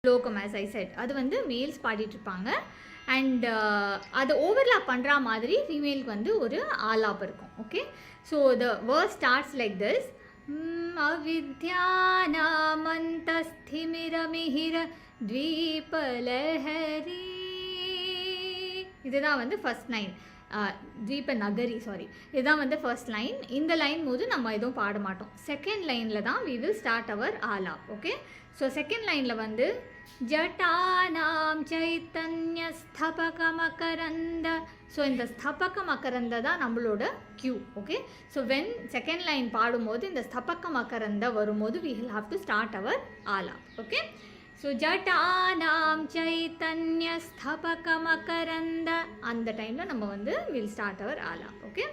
லோகம் as I said அது வந்து மேல்ஸ் பாடிட்டு இருப்பாங்க அண்ட் அது ஓவர்லாப் பண்ணுற மாதிரி ஃபீமேலுக்கு வந்து ஒரு ஆலாப் இருக்கும். Okay, so the verse starts like this. அவித்யானாமந்தஸ்திமிரமிஹிர த்வீபலஹரி. இதுதான் வந்து ஃபர்ஸ்ட் லைன். தீப நகரி, சாரி, இதுதான் வந்து ஃபர்ஸ்ட் லைன். இந்த லைன் போது நம்ம எதுவும் பாட மாட்டோம். செகண்ட் லைனில் தான் we will start our alap. Okay, so second லைனில் வந்து ஜட்டானாம் சைத்தன்ய ஸ்தபக மகரந்த. ஸோ இந்த ஸ்தபக மகரந்த தான் நம்மளோட cue. Okay, so when second line பாடும்போது இந்த ஸ்தபக மகரந்த வரும்போது we will have to start our alap. Okay, so ஜட்டானாம் சைத்தன்ய ஸ்தபக மகரந்த அந்த டைமில் நம்ம வந்து will start our alap. Okay,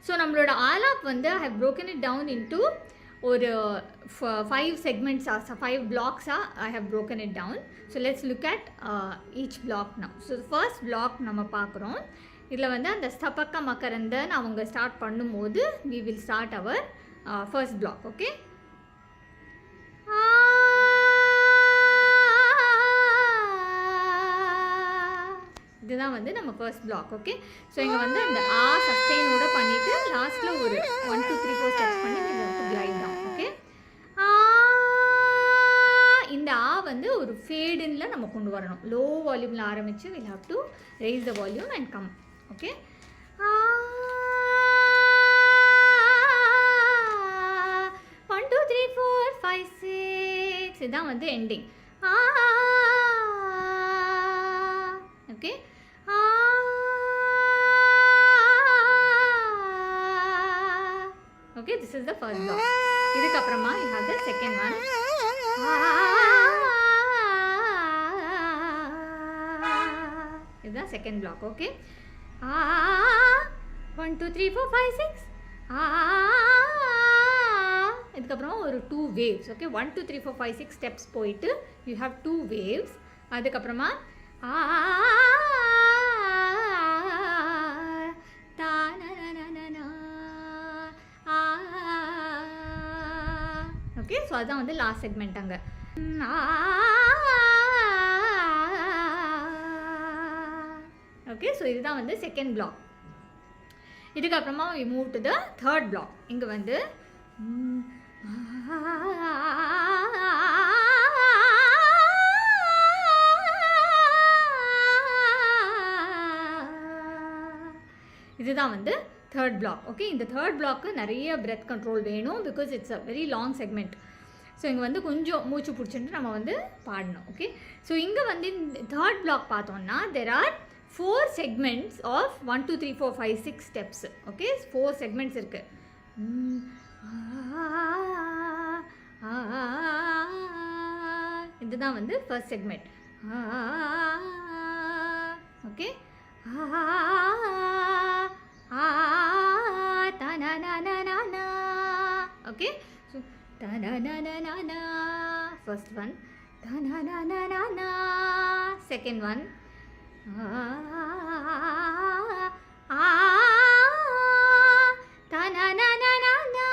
so நம்மளோட ஆலாப் வந்து I have broken it down into ஒரு 5 செக்மெண்ட்ஸாக 5 பிளாக்ஸாக I have broken it down. So let's look at each block now. So first block நம்ம பார்க்குறோம். இதில் வந்து அந்த ஸ்தபக மகரந்தன்னு அவங்க ஸ்டார்ட் பண்ணும்போது we will start our first block. Okay, இதுதான் வந்து நம்ம ஃபர்ஸ்ட் பிளாக். ஓகே, ஸோ இங்கே வந்து அந்த சஸ்டெயினோட பண்ணிவிட்டு லாஸ்ட்டில் ஒரு 1 2 3 4 ஸ்டெப்ஸ் பண்ணி கிளைட் டவுன். ஓகே, இந்த வந்து ஒரு ஃபேடின்ல நம்ம கொண்டு வரணும். லோ வால்யூமில் ஆரம்பித்து we'll have to raise the volume and come. Okay, 1 2 3 4 5 6 இதுதான் வந்து ending. Okay, okay, this is the first block. இதுக்கு அப்புறமா you have the second one. இதுதான் செகண்ட் பிளாக். ஓகே, 1 2 3 4 5 6. இதுக்கப்புறமா ஒரு 2 waves. ஓகே, 1 2 3 4 5 6 ஸ்டெப்ஸ் போயிட்டு you have 2 waves. அதுக்கப்புறமா okay, so அதுதான் வந்து லாஸ்ட் செக்மெண்ட் அங்கே. ஓகே, ஸோ இதுதான் வந்து செகண்ட் பிளாக். இதுக்கப்புறமா we move to the third block. இங்கே வந்து இதுதான் வந்து தேர்ட் பிளாக். ஓகே, இந்த தேர்ட் பிளாக்கு நிறைய பிரெத் கண்ட்ரோல் வேணும் because it's a very long segment. So இங்கே வந்து கொஞ்சம் மூச்சு பிடிச்சிட்டு நம்ம வந்து பாடணும். ஓகே, ஸோ இங்கே வந்து தேர்ட் பிளாக் பார்த்தோம்னா there are 4 segments of 1 2 3 4 5 6 steps. Okay, 4 segments இருக்குது. இதுதான் வந்து first segment. Okay, okay, so ta na na na na na, first one, ta na na na na na, second one, ta na na na na na.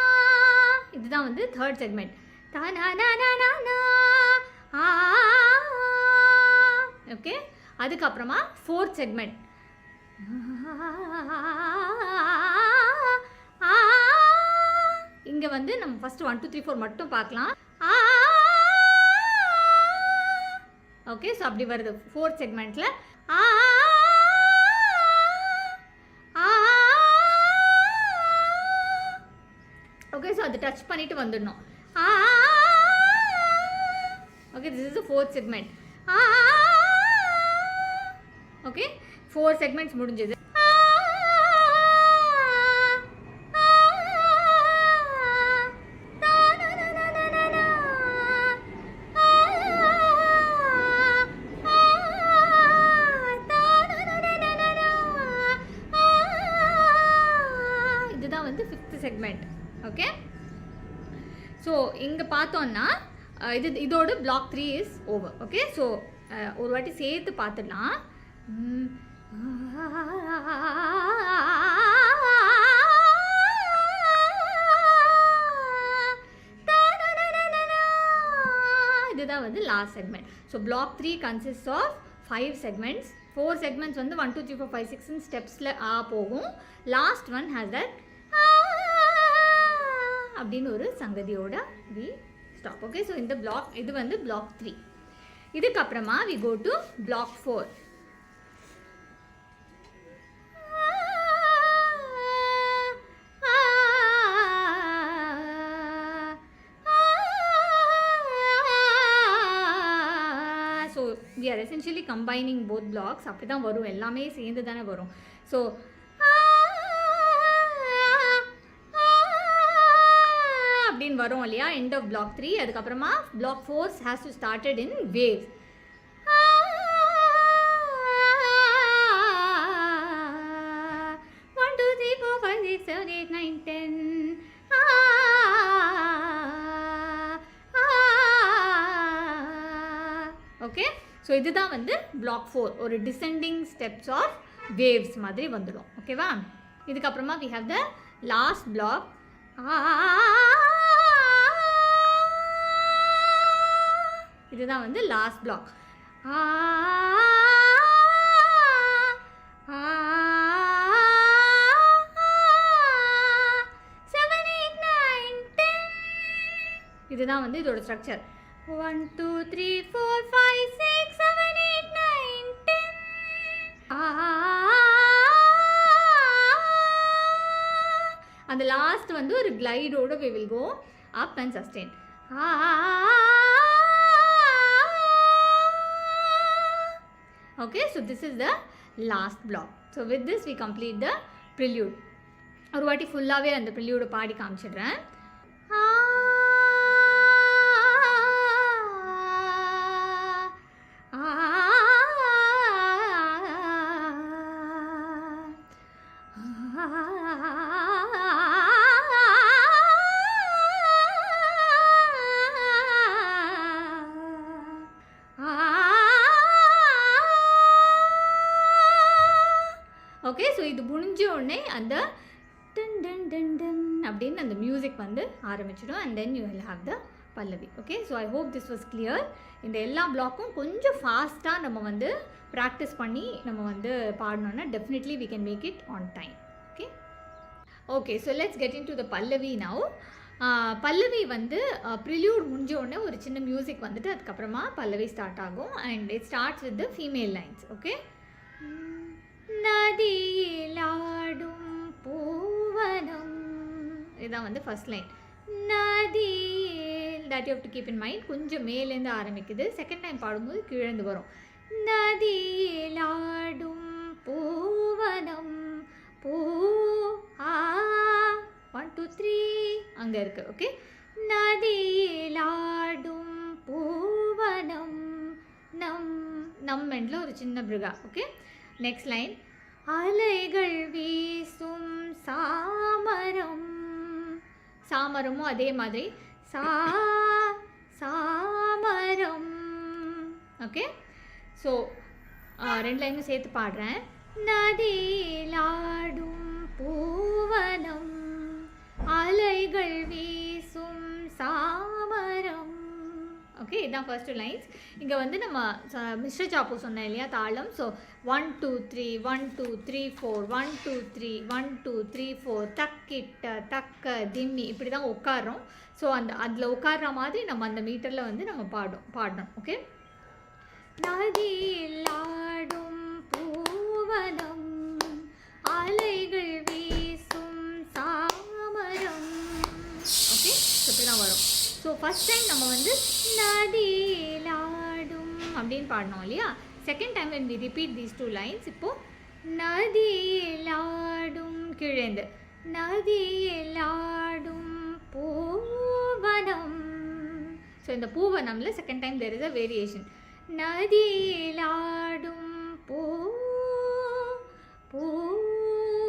இதுதான் வந்து third segment. ta na na na na na. okay, அதுக்கப்புறமா fourth segment. இங்கே வந்து நம்ம first 1 2 3 4 மட்டும் பார்க்கலாம். Okay, so அப்படி வருது ஃபோர்த் செக்மெண்ட்டில். ஓகே, ஸோ அது டச் பண்ணிட்டு வந்துடணும். Okay, this is the fourth segment. Okay, 4 segments முடிஞ்சது. இதுதான் வந்து 5th செக்மெண்ட். ஓகே, ஸோ இங்கே பார்த்தோன்னா இதோட block 3 is over. Okay, so ஒரு வாட்டி சேர்த்து பார்த்துடலாம். இதுதான் வந்து last segment. So block 3 consist of 5 segments. 4 segments வந்து 1 2 3 4 5 6 ஸ்டெப்ஸில் போகும். லாஸ்ட் ஒன் ஹேஸ் தட் அப்படின்னு ஒரு சங்கதியோட வி ஸ்டாப். ஓகே, ஸோ இந்த பிளாக் இது வந்து பிளாக் 3. இதுக்கப்புறமா we go to block 4. We are essentially combining both blocks. அப்படி தான் வரும், எல்லாமே சேர்ந்து தானே வரும். ஸோ அப்படின்னு வரும் இல்லையா, end of block 3. அதுக்கப்புறமா block 4 has to started in waves. 1 2 3 4 5 6 7 8 9 10. Okay, so இதுதான் வந்து பிளாக் 4, ஒரு டிசெண்டிங் ஸ்டெப்ஸ் ஆஃப் வேவ்ஸ் மாதிரி வந்துடும். ஓகேவா, இதுக்கப்புறமா we have the last block. இதுதான் வந்து லாஸ்ட் பிளாக். 7 8 9 10. இதுதான் வந்து இதோட ஸ்ட்ரக்சர். 1 2 3 4 5 6 7 8 9 10. அந்த லாஸ்ட் வந்து ஒரு கிளைடோட we will go up and sustain. Okay, so this is the last block. So with this we complete the prelude. ஒரு வாட்டி ஃபுல்லாகவே அந்த prelude பாடி காமிச்சிடுறேன். ஓகே, ஸோ இது முடிஞ்ச உடனே அந்த டன் டன் டன் டன் அப்படின்னு அந்த மியூசிக் வந்து ஆரம்பிச்சிடும். And then you will have the Pallavi. Okay, so I hope this was clear. இந்த எல்லா பிளாக்கும் கொஞ்சம் ஃபாஸ்ட்டாக நம்ம வந்து ப்ராக்டிஸ் பண்ணி நம்ம வந்து பாடணுன்னா definitely we can make it on time. Okay okay, so let's get into the pallavi now. Pallavi வந்து ப்ரில்யூட் முடிஞ்ச உடனே ஒரு சின்ன மியூசிக் வந்துட்டு அதுக்கப்புறமா பல்லவி ஸ்டார்ட் ஆகும். And it starts with the female lines. Okay, நதியிலாடும் பூவனம், இதுதான் வந்து ஃபர்ஸ்ட் லைன். நதியில், that you have to keep in mind, கொஞ்சம் மேலேருந்து ஆரம்பிக்குது. செகண்ட் டைம் பாடும்போது கீழேந்து வரும். நதியிலாடும் பூவனம் பூ 1 2 3 அங்கே இருக்குது. ஓகே, நதியிலாடும் பூவனம் நம் நம் எண்டில் ஒரு சின்ன பிருகா. Okay, next line. அலைகள் வீசும் சாமரம், சாமரமும் அதே மாதிரி சாமரம். ஓகே, ஸோ ரெண்டு லைனும் சேர்த்து பாடுறேன். நதியிலாடும் பூவனம் அலைகள் வீசும் சாமரம். ஓகே, இதுதான் ஃபர்ஸ்ட் லைன்ஸ். இங்கே வந்து நம்ம மிஸ்ர சாப்பு சொன்னேன் இல்லையா, தாளம். ஸோ 1 2 3 1 2 3 4 1 2 3 1 2 3 4 தக்கிட்ட தக்க திம்மி இப்படி தான் உட்காரோம். ஸோ அதில் உட்கார்ற மாதிரி நம்ம அந்த மீட்டரில் வந்து நம்ம பாடணும். ஓகே, நதியிலாடும் பூவனம் அலைகள் வீசும் சாமரம். ஓகே, இப்படி தான் வரும். ஸோ ஃபஸ்ட் டைம் நம்ம வந்து நதியிலாடும் அப்படின்னு பாடணும் இல்லையா. Second time when we repeat these two lines, இப்போது நதியிலாடும் கீழேந்து நதியிலாடும் பூவனம். ஸோ இந்த பூவனம்ல second time there is a variation. நதியிலாடும் பூ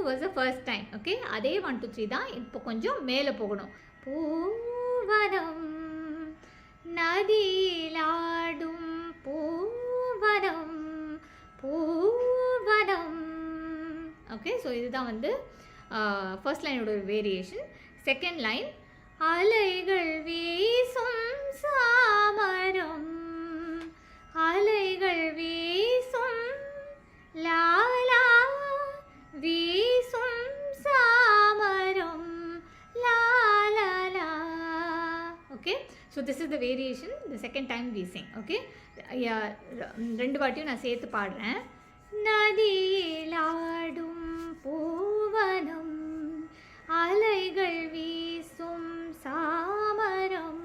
was the first time. Okay, அதே 1 2 3 தான். இப்போ கொஞ்சம் மேலே போகணும். பூவனம் நதியிலாடும் பூவனம் பூவனம். ஓகே, ஸோ இதுதான் வந்து ஃபர்ஸ்ட் லைனோட வேரியேஷன். செகண்ட் லைன், அலைகள் வீசும் சாமரம் அலைகள் வீசும் லாலா வீசும் சாமரம் Lala. Okay, so this is the variation the second time we sing. Okay, ரெண்டு வாட்டியும் நான் சேர்த்து பாடுறேன். நதியிலாடும் பூவனம் அலைகள் வீசும் சாமரம்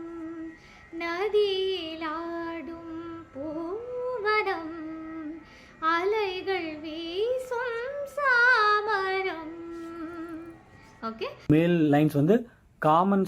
நதியிலாடும் பூவனம் அலைகள் வீசும் சாமரம். ஓகே, மேல் லைன்ஸ் வந்து காமன்